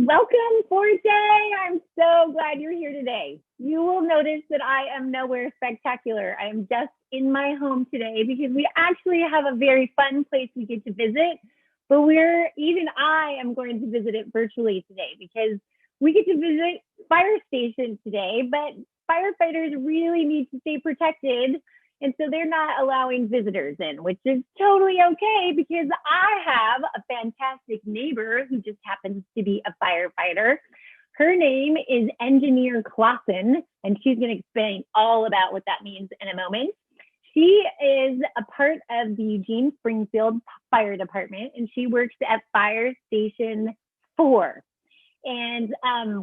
Welcome, Forte. I'm so glad you're here today. You will notice that I am nowhere spectacular. I am just in my home today because we actually have a very fun place we get to visit, but I am going to visit it virtually today because we get to visit fire stations today, but firefighters really need to stay protected. And so they're not allowing visitors in, which is totally okay because I have a fantastic neighbor who just happens to be a firefighter. Her name is Engineer Clausen, and she's going to explain all about what that means in a moment. She is a part of the Eugene Springfield Fire Department, and she works at Fire Station 4. And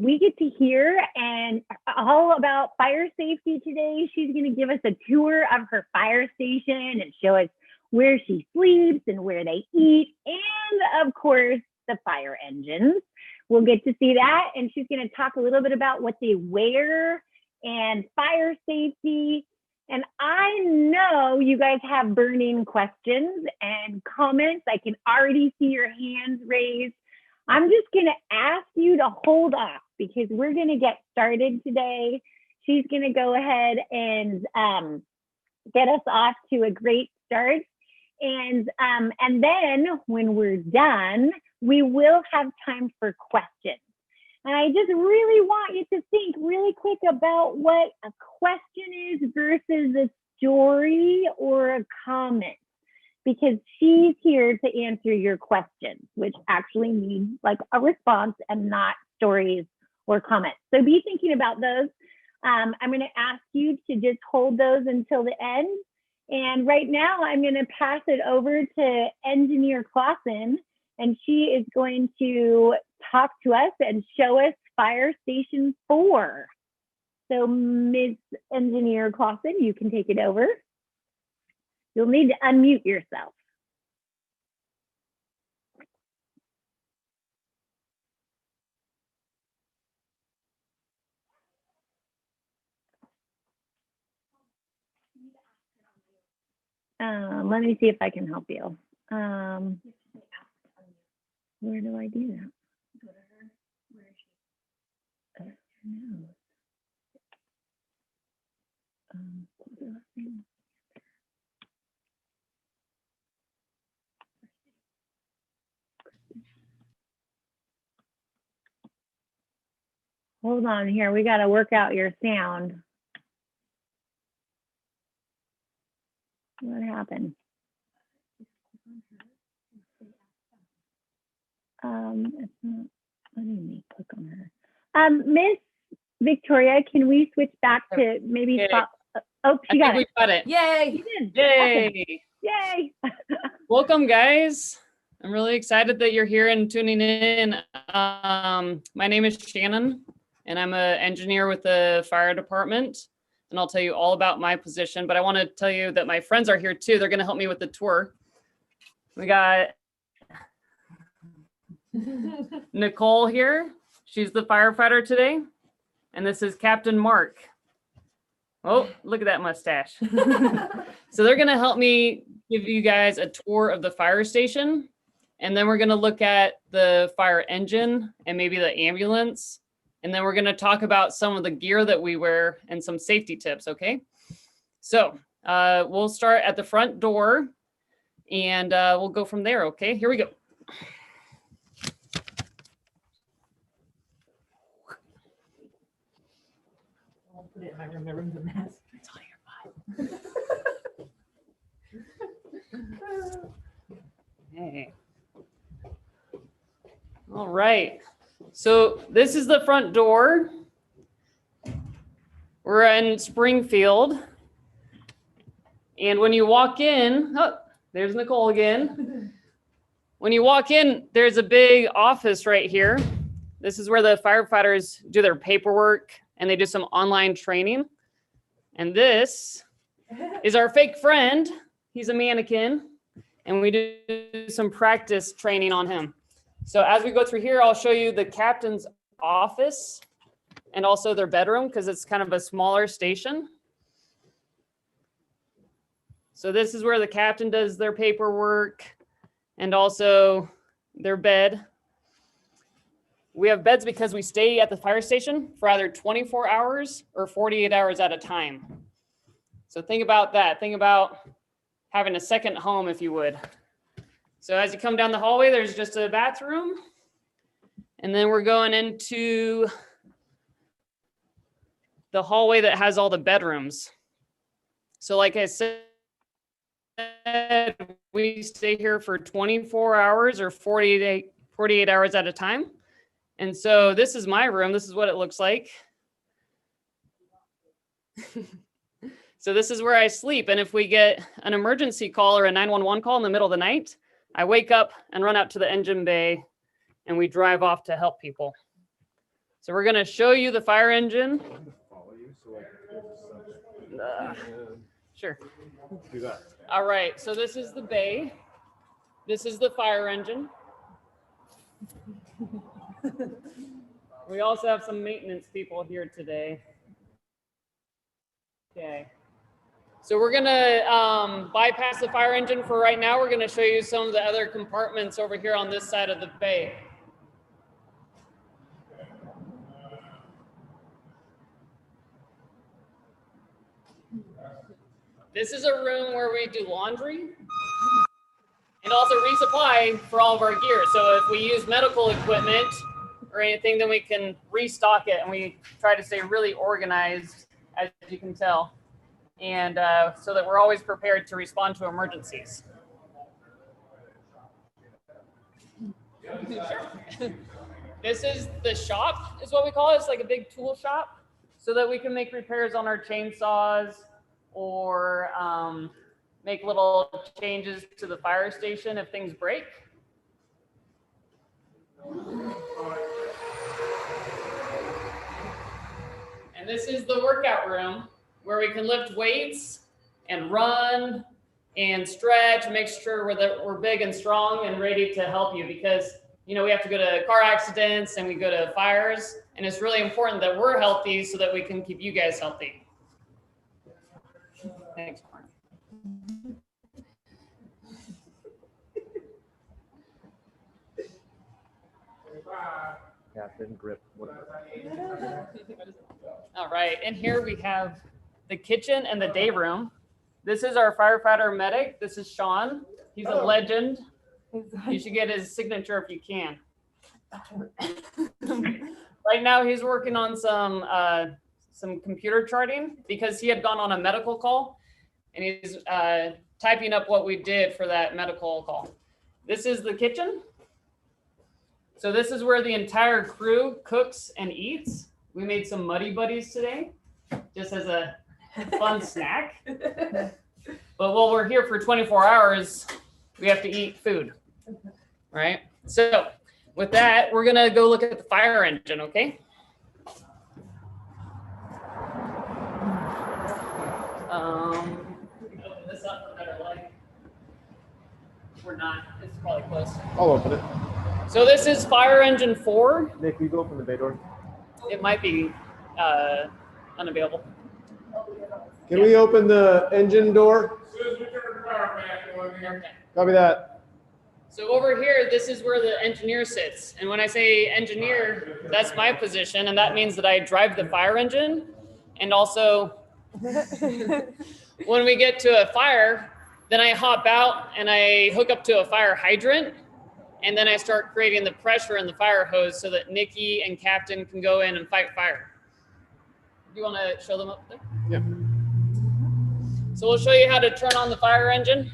we get to hear all about fire safety today. She's going to give us a tour of her fire station and show us where she sleeps and where they eat, and of course, the fire engines. We'll get to see that, and she's going to talk a little bit about what they wear and fire safety. And I know you guys have burning questions and comments. I can already see your hands raised. I'm just going to ask you to hold off because we're going to get started today. She's going to go ahead and get us off to a great start. And then when we're done, we will have time for questions. And I just really want you to think really quick about what a question is versus a story or a comment, because she's here to answer your questions, which actually means like a response and not stories or comments. So be thinking about those. I'm going to ask you to just hold those until the end. And right now I'm going to pass it over to Engineer Clausen, and she is going to talk to us and show us Fire Station 4. So Ms. Engineer Clausen, you can take it over. You'll need to unmute yourself. Let me see if I can help you. Where do I do that? Go to her. Where is she? Hold on here. We got to work out your sound. What happened? It's not letting me click on her. Miss Victoria, can we switch back to maybe? Okay. Oh, she got it. We got it. Yay! Yay! Yay! Welcome, guys. I'm really excited that you're here and tuning in. My name is Shannon, and I'm an engineer with the fire department. And I'll tell you all about my position, but I want to tell you that my friends are here too. They're going to help me with the tour. We got Nicole here. She's the firefighter today. And this is Captain Mark. Oh, look at that mustache. So they're going to help me give you guys a tour of the fire station. And then we're going to look at the fire engine and maybe the ambulance. And then we're going to talk about some of the gear that we wear and some safety tips, okay? So we'll start at the front door and we'll go from there, okay? Here we go. I'll put it in my room. My room's a mess. It's all your vibe. Hey. All right. So this is the front door. We're in Springfield. And when you walk in, oh, there's Nicole again. When you walk in, there's a big office right here. This is where the firefighters do their paperwork and they do some online training. And this is our fake friend. He's a mannequin. And we do some practice training on him. So as we go through here, I'll show you the captain's office and also their bedroom because it's kind of a smaller station. So this is where the captain does their paperwork and also their bed. We have beds because we stay at the fire station for either 24 hours or 48 hours at a time. So think about that. Think about having a second home, if you would. So as you come down the hallway, there's just a bathroom. And then we're going into the hallway that has all the bedrooms. So like I said, we stay here for 24 hours or 48 hours at a time. And so this is my room. This is what it looks like. So this is where I sleep. And if we get an emergency call or a 911 call in the middle of the night, I wake up and run out to the engine bay and we drive off to help people. So we're going to show you the fire engine. Sure. Do that. All right. So this is the bay. This is the fire engine. We also have some maintenance people here today. Okay. So we're gonna bypass the fire engine for right now. We're gonna show you some of the other compartments over here on this side of the bay. This is a room where we do laundry and also resupply for all of our gear. So if we use medical equipment or anything, then we can restock it, and we try to stay really organized, as you can tell, and so that we're always prepared to respond to emergencies. Sure. This is the shop, is what we call it. It's like a big tool shop, so that we can make repairs on our chainsaws or make little changes to the fire station if things break. And this is the workout room where we can lift weights and run and stretch and make sure that we're big and strong and ready to help you, because we have to go to car accidents and we go to fires, and it's really important that we're healthy so that we can keep you guys healthy. Thanks, Mark. Captain grip. All right, and here we have the kitchen and the day room. This is our firefighter medic. This is Sean. He's a legend. You should get his signature if you can. Right now he's working on some computer charting because he had gone on a medical call, and he's typing up what we did for that medical call. This is the kitchen. So this is where the entire crew cooks and eats. We made some Muddy Buddies today, just as a fun snack. But while we're here for 24 hours, we have to eat food, right? So with that, we're gonna go look at the fire engine, okay? Open this up for better light. We're not, it's probably close. I'll open it. So this is fire engine 4. Nick, you go open the bay door. It might be unavailable. Can we open the engine door? As soon as we turn the power back on, Okay. Copy that. So over here, this is where the engineer sits. And when I say engineer, that's my position. And that means that I drive the fire engine. And also, when we get to a fire, then I hop out and I hook up to a fire hydrant. And then I start creating the pressure in the fire hose so that Nikki and Captain can go in and fight fire. Do you want to show them up there? Yeah. So we'll show you how to turn on the fire engine.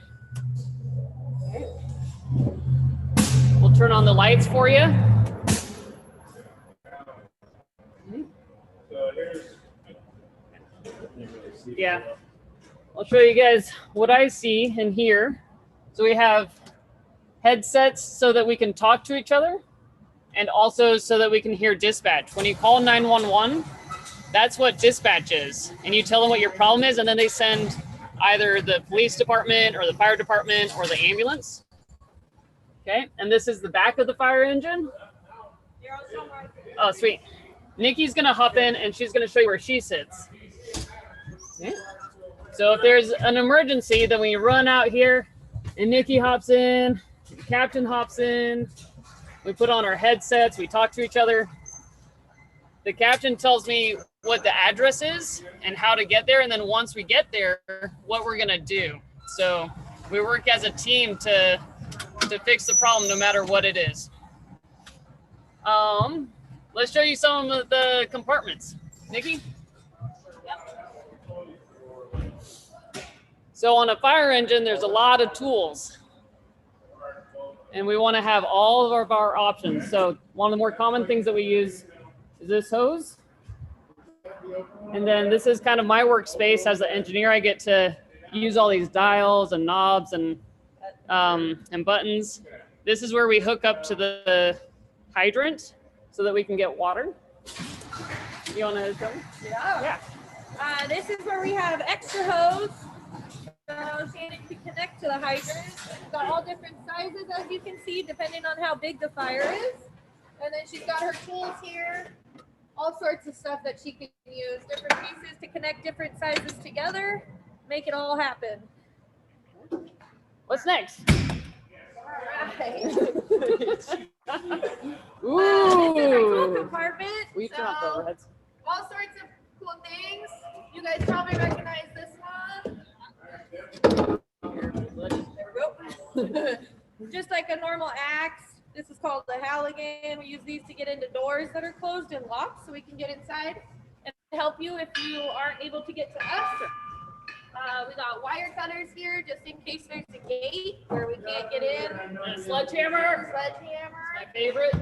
We'll turn on the lights for you. Yeah. I'll show you guys what I see in here. So we have headsets so that we can talk to each other, and also so that we can hear dispatch. When you call 911, that's what dispatch is. And you tell them what your problem is, and then they send either the police department or the fire department or the ambulance. Okay, and this is the back of the fire engine. Oh, sweet. Nikki's gonna hop in and she's gonna show you where she sits. Okay. So if there's an emergency, then we run out here and Nikki hops in, Captain hops in, We put on our headsets, we talk to each other. The captain tells me what the address is and how to get there. And then once we get there, what we're gonna do. So we work as a team to fix the problem no matter what it is. Let's show you some of the compartments. Nikki? So on a fire engine, there's a lot of tools. And we want to have all of our options. So one of the more common things that we use is this hose. And then this is kind of my workspace as an engineer. I get to use all these dials and knobs and buttons. This is where we hook up to the hydrant so that we can get water. You want to show me? Yeah. This is where we have extra hose. So Shannon can connect to the hydrant. She's got all different sizes, as you can see, depending on how big the fire is. And then she's got her tools here, all sorts of stuff that she can use, different pieces to connect different sizes together, make it all happen. What's next? All right. Ooh. This is our tool compartment. We turn off the overheads. All sorts of cool things. You guys probably recognize this one. There we go. Just like a normal axe. This is called the Halligan. We use these to get into doors that are closed and locked so we can get inside and help you if you aren't able to get to us. We got wire cutters here just in case there's a gate where we can't get in. And a sledgehammer. Sledgehammer. My favorite.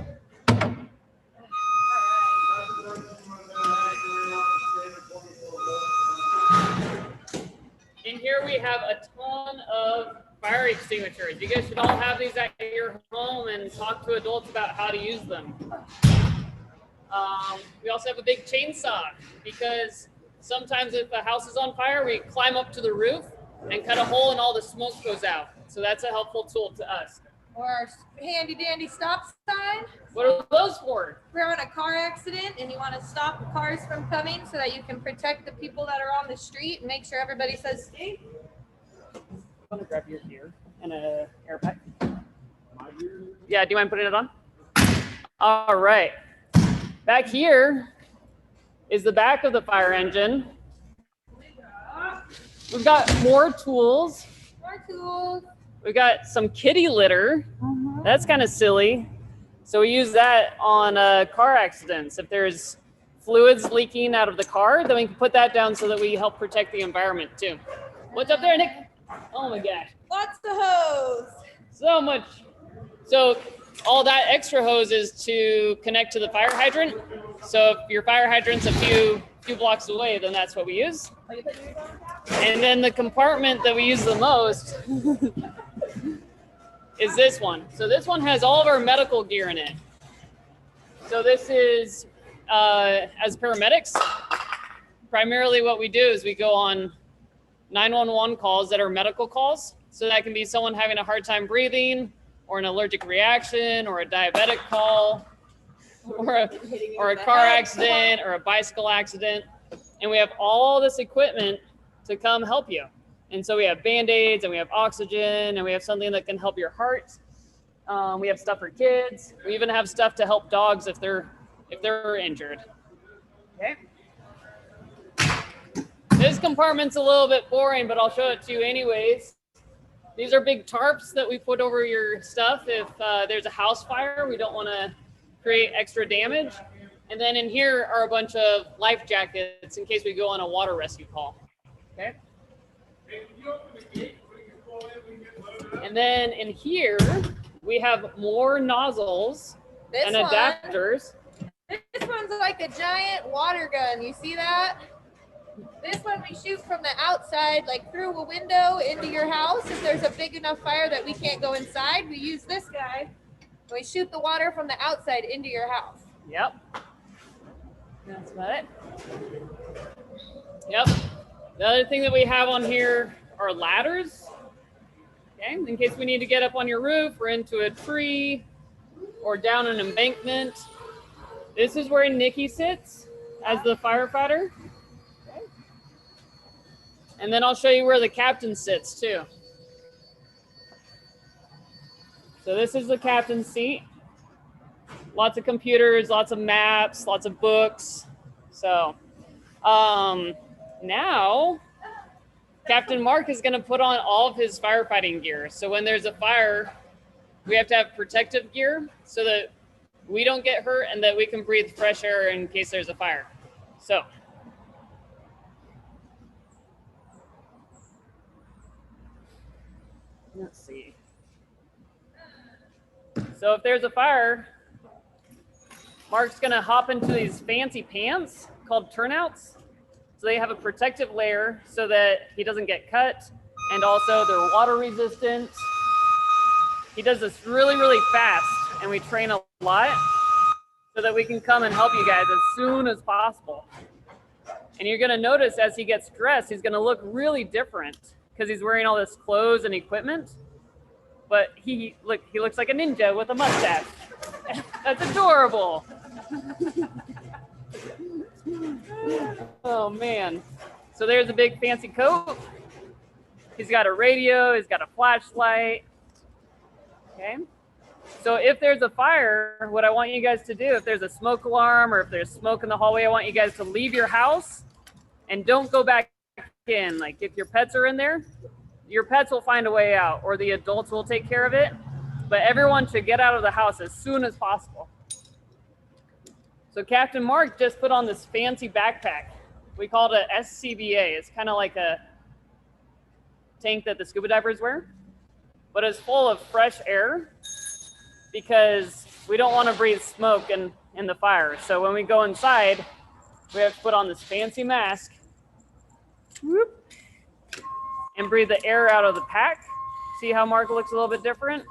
In here we have a ton of fire extinguishers. You guys should all have these at your home and talk to adults about how to use them. We also have a big chainsaw because sometimes if a house is on fire, we climb up to the roof and cut a hole and all the smoke goes out. So that's a helpful tool to us. Or our handy dandy stop sign. What are those for? We're on a car accident and you want to stop cars from coming so that you can protect the people that are on the street and make sure everybody says stay. I'm gonna grab your gear and a air pack. Yeah, do you mind putting it on? All right. Back here is the back of the fire engine. We've got more tools. More tools. We've got some kitty litter. That's kind of silly. So we use that on car accidents. If there's fluids leaking out of the car, then we can put that down so that we help protect the environment too. What's up there, Nick? Oh my gosh. Lots of hose. So much. So all that extra hose is to connect to the fire hydrant. So if your fire hydrant's a few blocks away, then that's what we use. And then the compartment that we use the most is this one. So this one has all of our medical gear in it. So this is, as paramedics, primarily what we do is we go on 911 calls that are medical calls. So that can be someone having a hard time breathing, or an allergic reaction, or a diabetic call, or a car accident, or a bicycle accident. And we have all this equipment to come help you. And so we have Band-Aids, and we have oxygen, and we have something that can help your heart. We have stuff for kids. We even have stuff to help dogs if they're injured. Okay. This compartment's a little bit boring, but I'll show it to you anyways. These are big tarps that we put over your stuff if there's a house fire. We don't want to create extra damage. And then in here are a bunch of life jackets in case we go on a water rescue call. Okay. And then in here, we have more nozzles and adapters. This one's like a giant water gun. You see that? This one we shoot from the outside, like through a window into your house. If there's a big enough fire that we can't go inside, we use this guy. And we shoot the water from the outside into your house. Yep. That's about it. Yep. The other thing that we have on here are ladders. Okay, in case we need to get up on your roof or into a tree or down an embankment. This is where Nikki sits as the firefighter. Okay. And then I'll show you where the captain sits too. So this is the captain's seat. lots of computers, lots of maps, lots of books. So now Captain Mark is going to put on all of his firefighting gear. So when there's a fire, we have to have protective gear so that we don't get hurt and that we can breathe fresh air in case there's a fire. So let's see. So if there's a fire, Mark's gonna hop into these fancy pants called turnouts. So they have a protective layer so that he doesn't get cut, and also they're water resistant. He does this really, really fast, and we train a lot so that we can come and help you guys as soon as possible. And you're gonna notice as he gets dressed, he's gonna look really different because he's wearing all this clothes and equipment. But he looks like a ninja with a mustache. That's adorable. Oh man. So there's a big fancy coat. He's got a radio, he's got a flashlight. Okay. So if there's a fire, what I want you guys to do, if there's a smoke alarm or if there's smoke in the hallway, I want you guys to leave your house and don't go back in. Like if your pets are in there, your pets will find a way out or the adults will take care of it. But everyone should get out of the house as soon as possible. So Captain Mark just put on this fancy backpack. We call it a SCBA. It's kind of like a tank that the scuba divers wear, but it's full of fresh air because we don't want to breathe smoke in the fire. So when we go inside, we have to put on this fancy mask. Whoop. And breathe the air out of the pack. See how Mark looks a little bit different?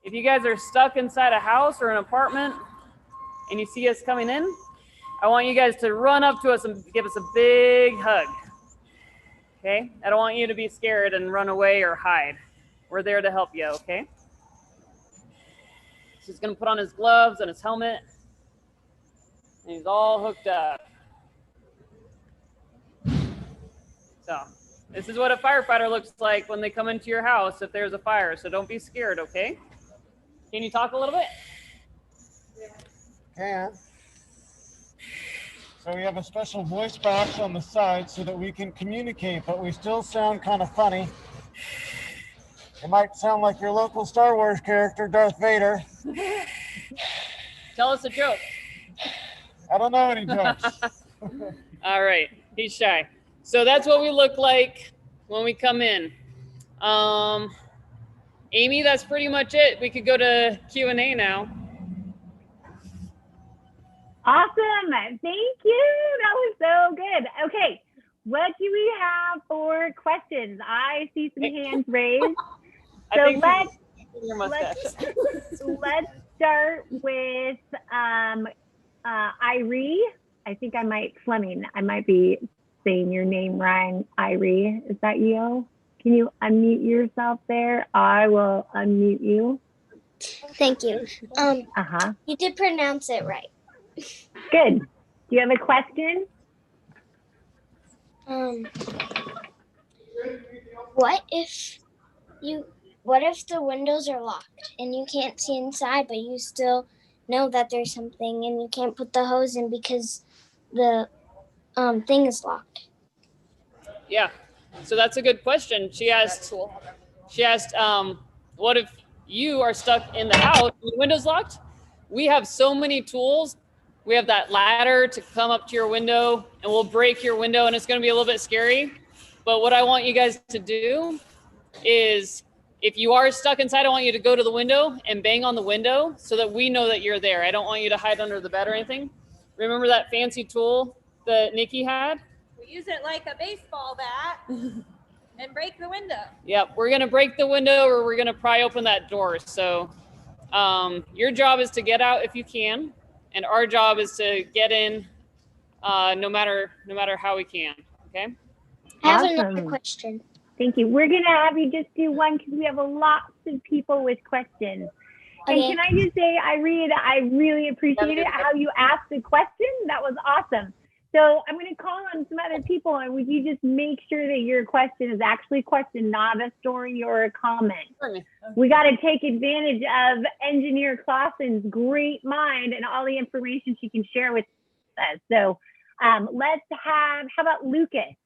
If you guys are stuck inside a house or an apartment and you see us coming in, I want you guys to run up to us and give us a big hug. Okay? I don't want you to be scared and run away or hide. We're there to help you, okay? So he's gonna put on his gloves and his helmet. And he's all hooked up. So this is what a firefighter looks like when they come into your house if there's a fire. So don't be scared, okay? Can you talk a little bit? Can. So we have a special voice box on the side so that we can communicate, but we still sound kind of funny. It might sound like your local Star Wars character, Darth Vader. Tell us a joke. I don't know any jokes. All right, he's shy. So that's what we look like when we come in. Amy, that's pretty much it. We could go to Q&A now. Awesome. Thank you. That was so good. Okay. What do we have for questions? I see some hands raised. So let's start with Irie. I think Fleming. I might be saying your name wrong. Irie, is that you? Can you unmute yourself there? I will unmute you. Thank you. You did pronounce it right. Good. Do you have a question? What if the windows are locked and you can't see inside, but you still know that there's something and you can't put the hose in because the thing is locked? Yeah, so that's a good question. She asked, what if you are stuck in the house and the window's locked? We have so many tools. We have that ladder to come up to your window and we'll break your window and it's gonna be a little bit scary. But what I want you guys to do is if you are stuck inside, I want you to go to the window and bang on the window so that we know that you're there. I don't want you to hide under the bed or anything. Remember that fancy tool that Nikki had? We use it like a baseball bat and break the window. Yep, we're gonna break the window or we're gonna pry open that door. So your job is to get out if you can. And our job is to get in no matter how we can, okay? I have Awesome. another question. Thank you. We're going to have you just do one because we have lots of people with questions. And Okay. can I just say, Irene, I really appreciated how you asked the question. That was awesome. So I'm going to call on some other people, and would you just make sure that your question is actually a question, not a story or a comment? We got to take advantage of Engineer Clausen's great mind and all the information she can share with us. So let's have, how about Lucas?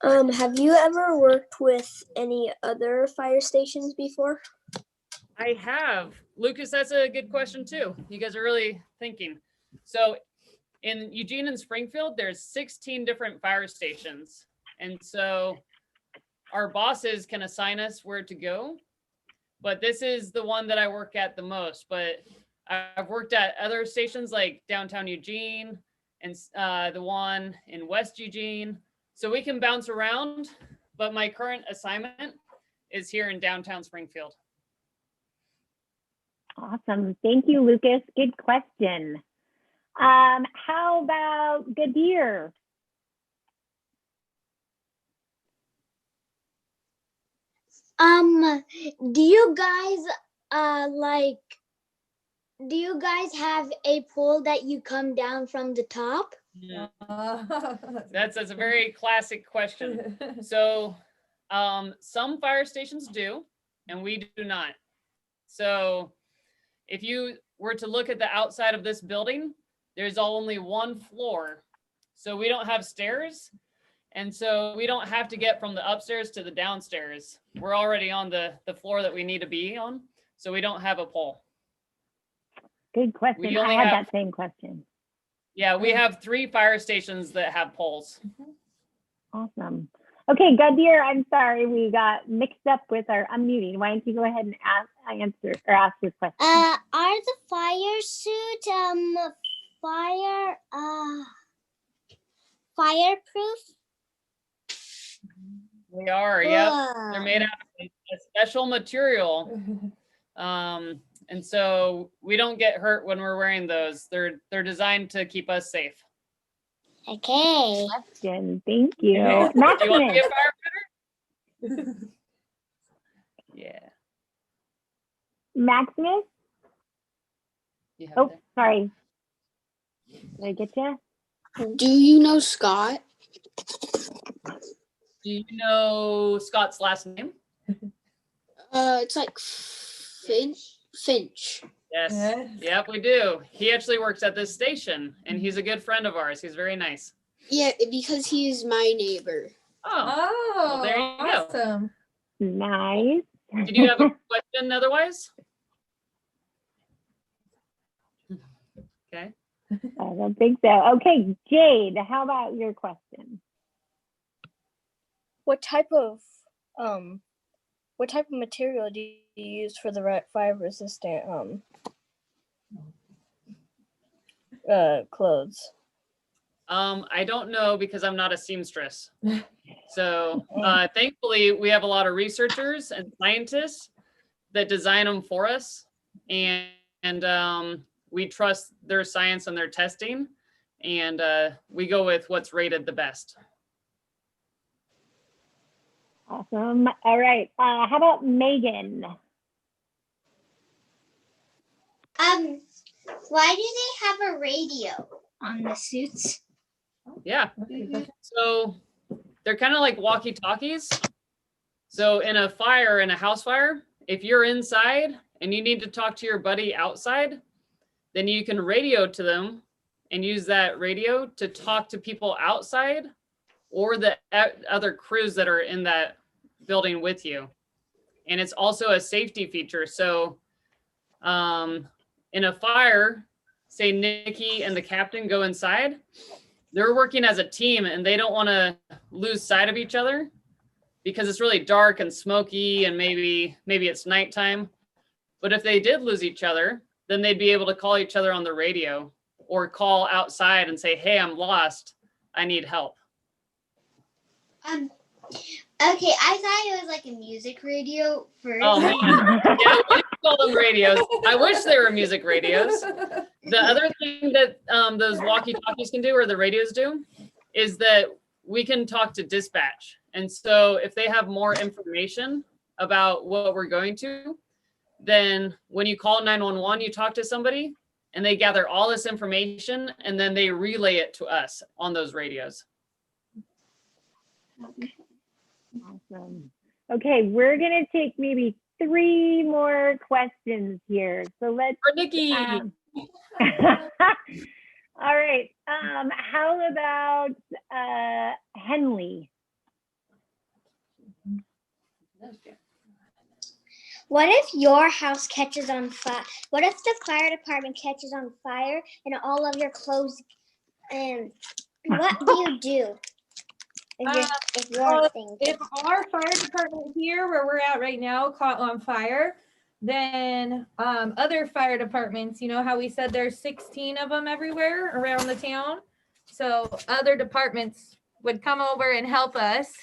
Have you ever worked with any other fire stations before? I have. Lucas, that's a good question too. You guys are really thinking. So in Eugene and Springfield, there's 16 different fire stations. And so our bosses can assign us where to go. But this is the one that I work at the most. But I've worked at other stations like downtown Eugene and the one in West Eugene. So we can bounce around, but my current assignment is here in downtown Springfield. Awesome. Thank you, Lucas. Good question. How about Gadir? Do you guys have a pole that you come down from the top? That's a very classic question. So some fire stations do, and we do not. So if you were to look at the outside of this building, there's only one floor. So we don't have stairs. And so we don't have to get from the upstairs to the downstairs. We're already on the floor that we need to be on. So we don't have a pole. Good question. I had that same question. Yeah, we have 3 fire stations that have poles. Awesome. Okay, Gadir, I'm sorry, we got mixed up with our unmuting. Why don't you go ahead and ask your question? Are the fire suit fireproof? They are, yep. They're made out of a special material. And so we don't get hurt when we're wearing those. They're designed to keep us safe. Okay. Question. Thank you. Do you want to Maximus. be a firefighter? Yeah. Maximus? You have it Oh, there. sorry. Did I get you? Do you know Scott? Do you know Scott's last name? It's like Finch. Yes. Yep, we do. He actually works at this station, and he's a good friend of ours. He's very nice. Yeah, because he is my neighbor. Oh, well, there you go. Awesome. Nice. Did you have a question otherwise? Okay. I don't think so. Okay, Jade, how about your question? What type of material do you use for the fire resistant clothes? I don't know because I'm not a seamstress. So thankfully, we have a lot of researchers and scientists that design them for us. And we trust their science and their testing. And we go with what's rated the best. Awesome. All right. How about Megan? Why do they have a radio on the suits? Yeah. So they're kind of like walkie-talkies. So in a fire, in a house fire, if you're inside and you need to talk to your buddy outside, then you can radio to them and use that radio to talk to people outside or the other crews that are in that building with you. And it's also a safety feature. So in a fire, say Nikki and the captain go inside, they're working as a team and they don't want to lose sight of each other because it's really dark and smoky and maybe it's nighttime. But if they did lose each other, then they'd be able to call each other on the radio or call outside and say, hey, I'm lost. I need help. Okay, I thought it was like a music radio first. Oh man, yeah, we call them radios. I wish they were music radios. The other thing that those walkie-talkies can do, or the radios do, is that we can talk to dispatch. And so if they have more information about what we're going to, then when you call 911, you talk to somebody, and they gather all this information and then they relay it to us on those radios. Awesome. Okay, we're gonna take maybe 3 more questions here. So let's. For Nikki. All right. How about Henley? What if your house catches on fire? What if the fire department catches on fire and all of your clothes? And what do you do if your thing? If our fire department here, where we're at right now, caught on fire, then other fire departments, you know how we said there's 16 of them everywhere around the town? So other departments would come over and help us.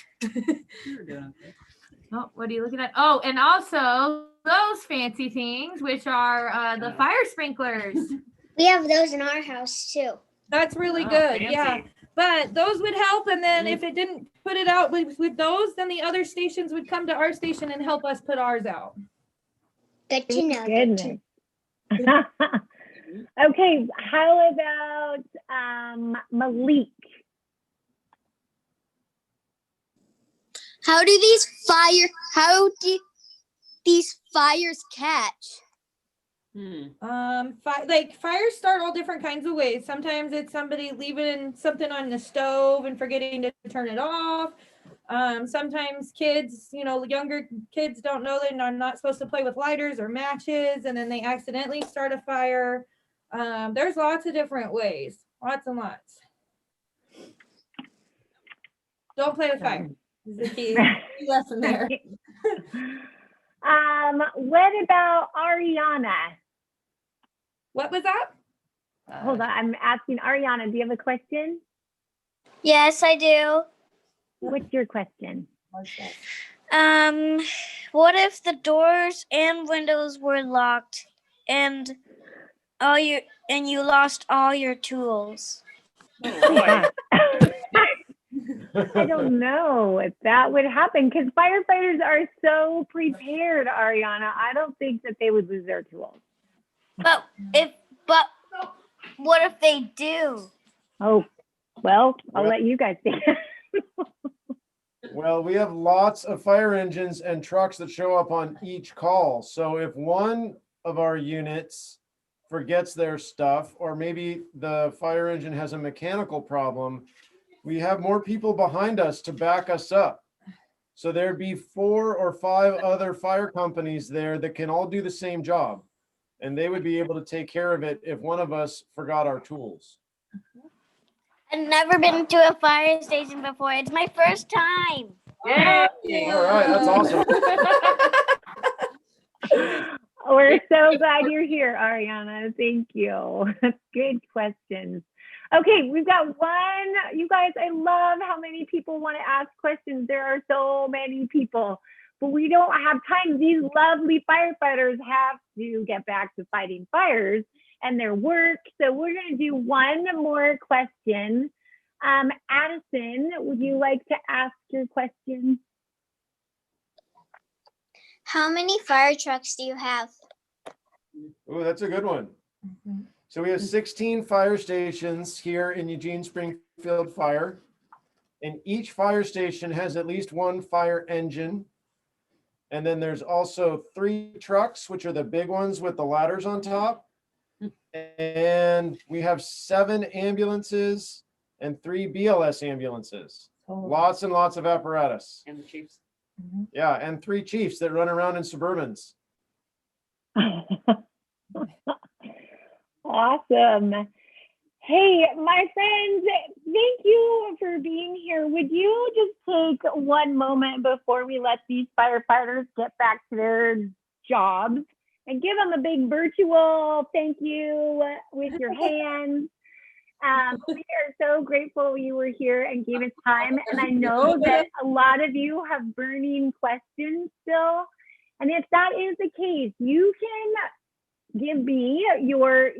Oh, what are you looking at? Oh, and also those fancy things, which are the fire sprinklers. We have those in our house too. That's really Oh, good. fancy. Yeah. But those would help. And then if it didn't put it out with those, then the other stations would come to our station and help us put ours out. Good to know. Good to Goodness. Okay, how about Malik? How do these fires catch? Fires start all different kinds of ways. Sometimes it's somebody leaving something on the stove and forgetting to turn it off. Sometimes kids, younger kids don't know they're not supposed to play with lighters or matches, and then they accidentally start a fire. There's lots of different ways, lots and lots. Don't play with fire. Is the key lesson there. What about Ariana? What was that? Hold on, I'm asking Ariana, do you have a question? Yes, I do. What's your question? What if the doors and windows were locked and you lost all your tools? Oh, I don't know if that would happen because firefighters are so prepared, Ariana. I don't think that they would lose their tools. But what if they do? Oh, well, I'll let you guys think. Well, we have lots of fire engines and trucks that show up on each call. So if one of our units forgets their stuff, or maybe the fire engine has a mechanical problem, we have more people behind us to back us up. So there'd be 4 or 5 other fire companies there that can all do the same job. And they would be able to take care of it if one of us forgot our tools. I've never been to a fire station before. It's my first time. yeah. All right, that's awesome. We're so glad you're here, Ariana. Thank you. Good questions. Okay, we've got one. You guys, I love how many people want to ask questions. There are so many people, but we don't have time. These lovely firefighters have to get back to fighting fires and their work. So we're going to do one more question. Addison, would you like to ask your question? How many fire trucks do you have? Oh, that's a good one. So we have 16 fire stations here in Eugene Springfield Fire. And each fire station has at least one fire engine. And then there's also 3 trucks, which are the big ones with the ladders on top. And we have 7 ambulances and 3 BLS ambulances. Lots and lots of apparatus. And the chiefs. Yeah, and 3 chiefs that run around in Suburbans. Awesome. Hey, my friends, thank you for being here. Would you just take one moment before we let these firefighters get back to their jobs and give them a big virtual thank you with your hands? We are so grateful you were here and gave us time. And I know that a lot of you have burning questions still. And if that is the case, you can give me your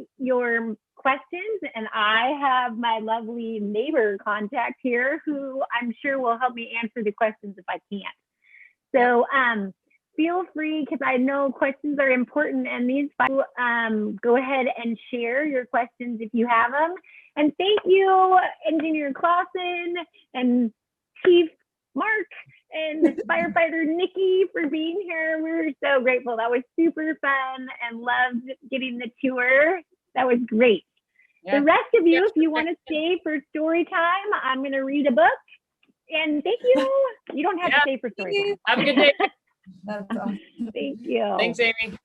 questions, and I have my lovely neighbor contact here who I'm sure will help me answer the questions if I can't. So feel free, because I know questions are important, and these go ahead and share your questions if you have them. And thank you, Engineer Clausen and Chief Mark and Firefighter Nikki for being here. We were so grateful. That was super fun and loved getting the tour. That was great. Yeah. The rest of you, if you want to stay for story time, I'm going to read a book. And thank you. You don't have to stay for story time. Have a good day. That's awesome. Thank you. Thanks, Amy.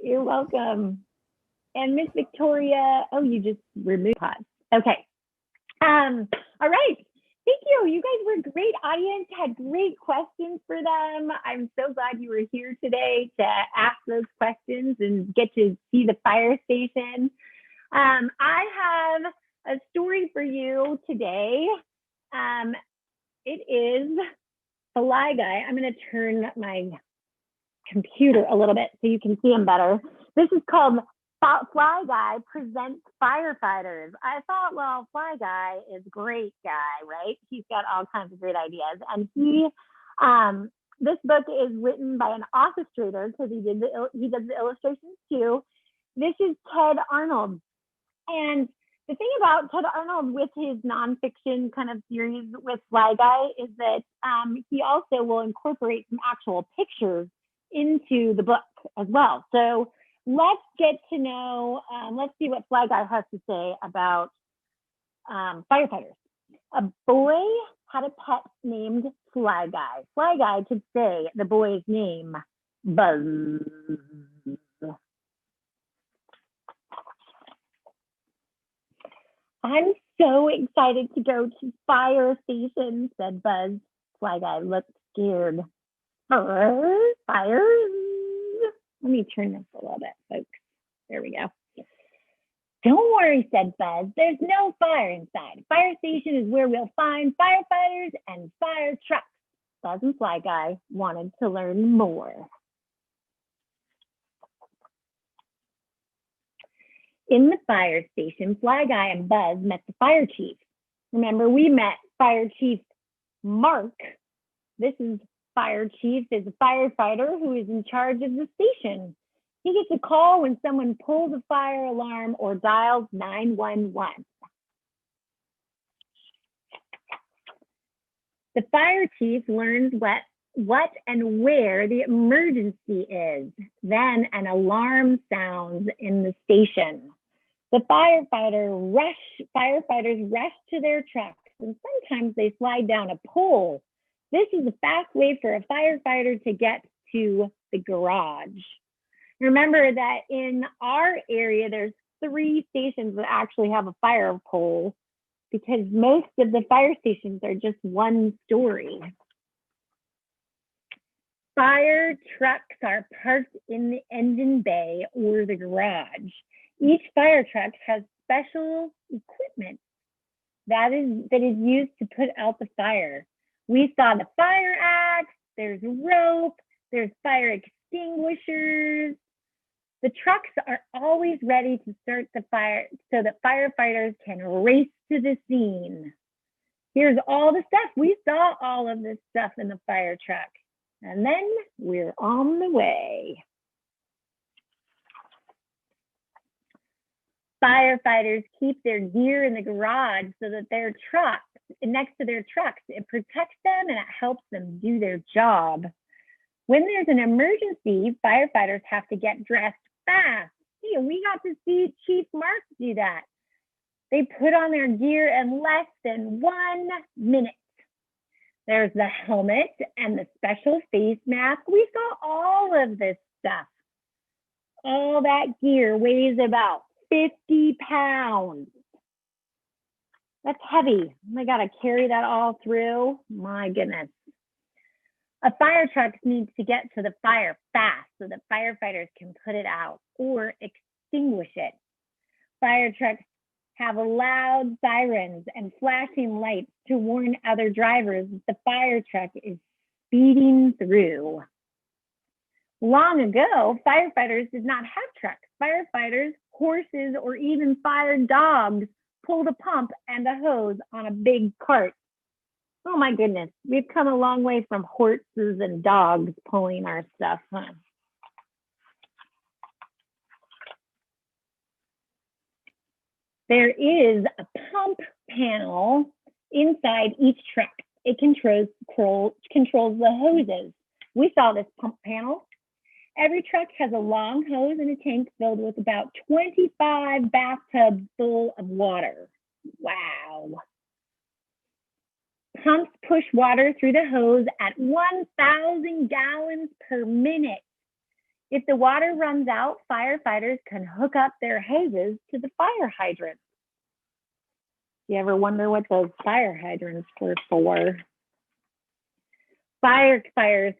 You're welcome. And Miss Victoria, oh, you just removed pods. Okay. All right. Thank you. You guys were a great audience, had great questions for them. I'm so glad you were here today to ask those questions and get to see the fire station. I have a story for you today. It is Fly Guy. I'm going to turn my computer a little bit so you can see him better. This is called Fly Guy Presents Firefighters. I thought, well, Fly Guy is a great guy, right? He's got all kinds of great ideas. And this book is written by an illustrator, because he does the illustrations too. This is Ted Arnold. And the thing about Ted Arnold with his nonfiction kind of series with Fly Guy is that he also will incorporate some actual pictures into the book as well. So let's get to know, let's see what Fly Guy has to say about firefighters. A boy had a pet named Fly Guy. Fly Guy could say the boy's name, Buzz. I'm so excited to go to fire station, said Buzz. Fly Guy looked scared. Fire? Let me turn this a little bit, folks. There we go. Don't worry, said Buzz. There's no fire inside. Fire station is where we'll find firefighters and fire trucks. Buzz and Fly Guy wanted to learn more. In the fire station, Fly Guy and Buzz met the fire chief. Remember, we met Fire Chief Mark. This is Fire Chief is a firefighter who is in charge of the station. He gets a call when someone pulls a fire alarm or dials 911. The fire chief learns what and where the emergency is. Then an alarm sounds in the station. The firefighters rush to their trucks, and sometimes they slide down a pole. This is a fast way for a firefighter to get to the garage. Remember that in our area, there's 3 stations that actually have a fire pole, because most of the fire stations are just 1 story. Fire trucks are parked in the engine bay or the garage. Each fire truck has special equipment that is used to put out the fire. We saw the fire axe, there's rope, there's fire extinguishers. The trucks are always ready to start the fire so that firefighters can race to the scene. Here's all the stuff. We saw all of this stuff in the fire truck. And then we're on the way. Firefighters keep their gear in the garage so that their trucks, next to their trucks, it protects them and it helps them do their job. When there's an emergency, firefighters have to get dressed fast. Hey, we got to see Chief Mark do that. They put on their gear in less than 1 minute. There's the helmet and the special face mask. We saw all of this stuff. All that gear weighs about 50 pounds. That's heavy. I gotta carry that all through. My goodness. A fire truck needs to get to the fire fast so that firefighters can put it out or extinguish it. Fire trucks have loud sirens and flashing lights to warn other drivers that the fire truck is speeding through. Long ago, firefighters did not have trucks. Firefighters, horses, or even fire dogs pulled a pump and a hose on a big cart. Oh my goodness, we've come a long way from horses and dogs pulling our stuff, huh? There is a pump panel inside each truck. It controls the hoses. We saw this pump panel. Every truck has a long hose and a tank filled with about 25 bathtubs full of water. Wow. Pumps push water through the hose at 1,000 gallons per minute. If the water runs out, firefighters can hook up their hoses to the fire hydrants. You ever wonder what those fire hydrants were for? Firefighters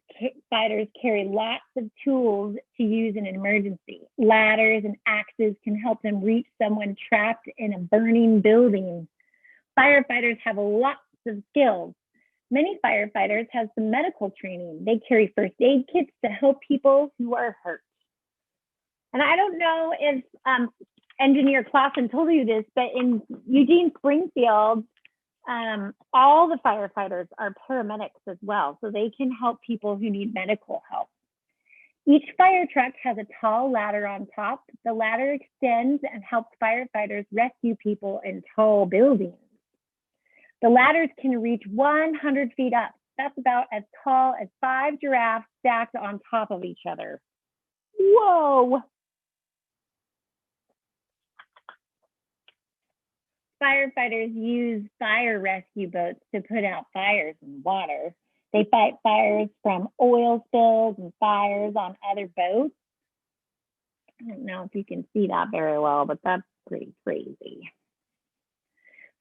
carry lots of tools to use in an emergency. Ladders and axes can help them reach someone trapped in a burning building. Firefighters have lots of skills. Many firefighters have some medical training. They carry first aid kits to help people who are hurt. And I don't know if Engineer Clausen told you this, but in Eugene, Springfield, all the firefighters are paramedics as well, so they can help people who need medical help. Each fire truck has a tall ladder on top. The ladder extends and helps firefighters rescue people in tall buildings. The ladders can reach 100 feet up. That's about as tall as 5 giraffes stacked on top of each other. Whoa! Firefighters use fire rescue boats to put out fires in water. They fight fires from oil spills and fires on other boats. I don't know if you can see that very well, but that's pretty crazy.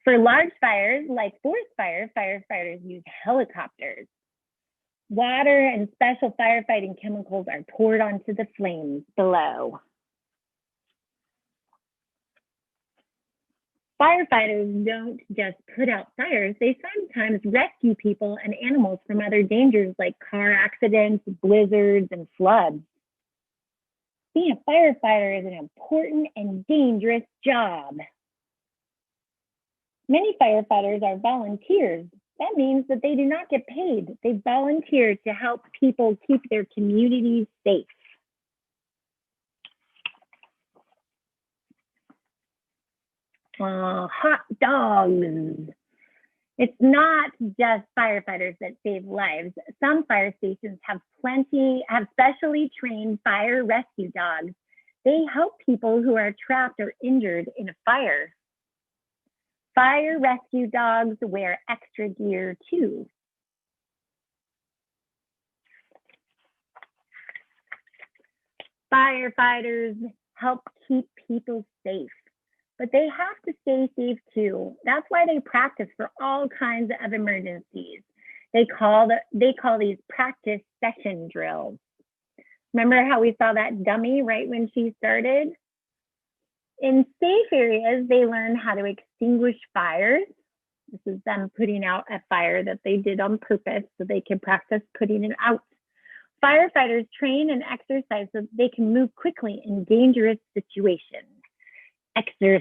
For large fires, like forest fires, firefighters use helicopters. Water and special firefighting chemicals are poured onto the flames below. Firefighters don't just put out fires, they sometimes rescue people and animals from other dangers like car accidents, blizzards, and floods. Being a firefighter is an important and dangerous job. Many firefighters are volunteers. That means that they do not get paid. They volunteer to help people keep their communities safe. Hot dogs. It's not just firefighters that save lives. Some fire stations have specially trained fire rescue dogs. They help people who are trapped or injured in a fire. Fire rescue dogs wear extra gear too. Firefighters help keep people safe, but they have to stay safe too. That's why they practice for all kinds of emergencies. They call these practice session drills. Remember how we saw that dummy right when she started? In safe areas, they learn how to extinguish fires. This is them putting out a fire that they did on purpose so they can practice putting it out. Firefighters train and exercise so they can move quickly in dangerous situations. Exercise.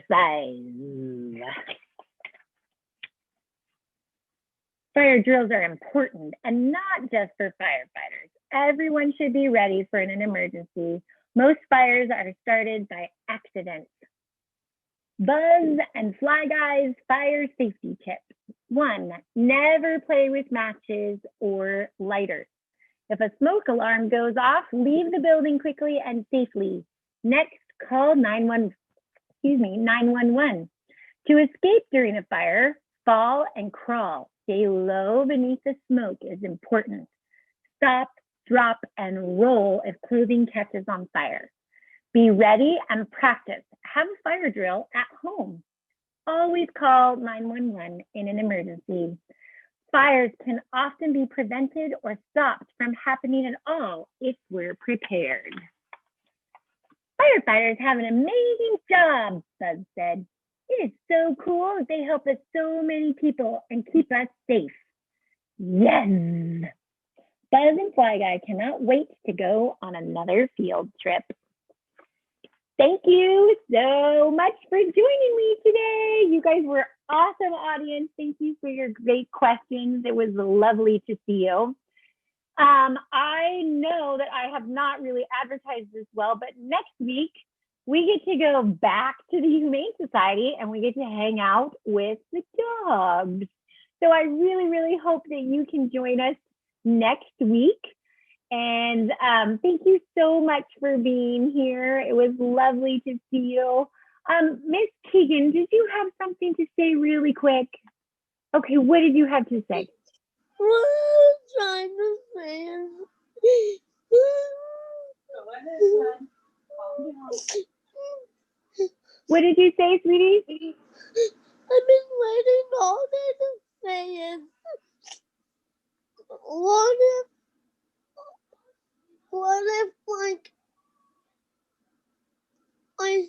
Fire drills are important and not just for firefighters. Everyone should be ready for an emergency. Most fires are started by accidents. Buzz and Fly Guys fire safety tips. 1, never play with matches or lighters. If a smoke alarm goes off, leave the building quickly and safely. Next, call 911. To escape during a fire, fall and crawl. Stay low beneath the smoke is important. Stop, drop, and roll if clothing catches on fire. Be ready and practice. Have a fire drill at home. Always call 911 in an emergency. Fires can often be prevented or stopped from happening at all if we're prepared. Firefighters have an amazing job, Buzz said. It is so cool that they help us so many people and keep us safe. Yes! Buzz and Fly Guy cannot wait to go on another field trip. Thank you so much for joining me today. You guys were Awesome, audience. Thank you for your great questions. It was lovely to see you. I know that I have not really advertised this well, but next week we get to go back to the Humane Society and we get to hang out with the dogs. So I really, really hope that you can join us next week. And thank you so much for being here. It was lovely to see you. Miss Keegan, did you have something to say really quick? Okay, what did you have to say? What was I trying to say? What did you say, sweetie? I've been waiting all day to say it. What if like I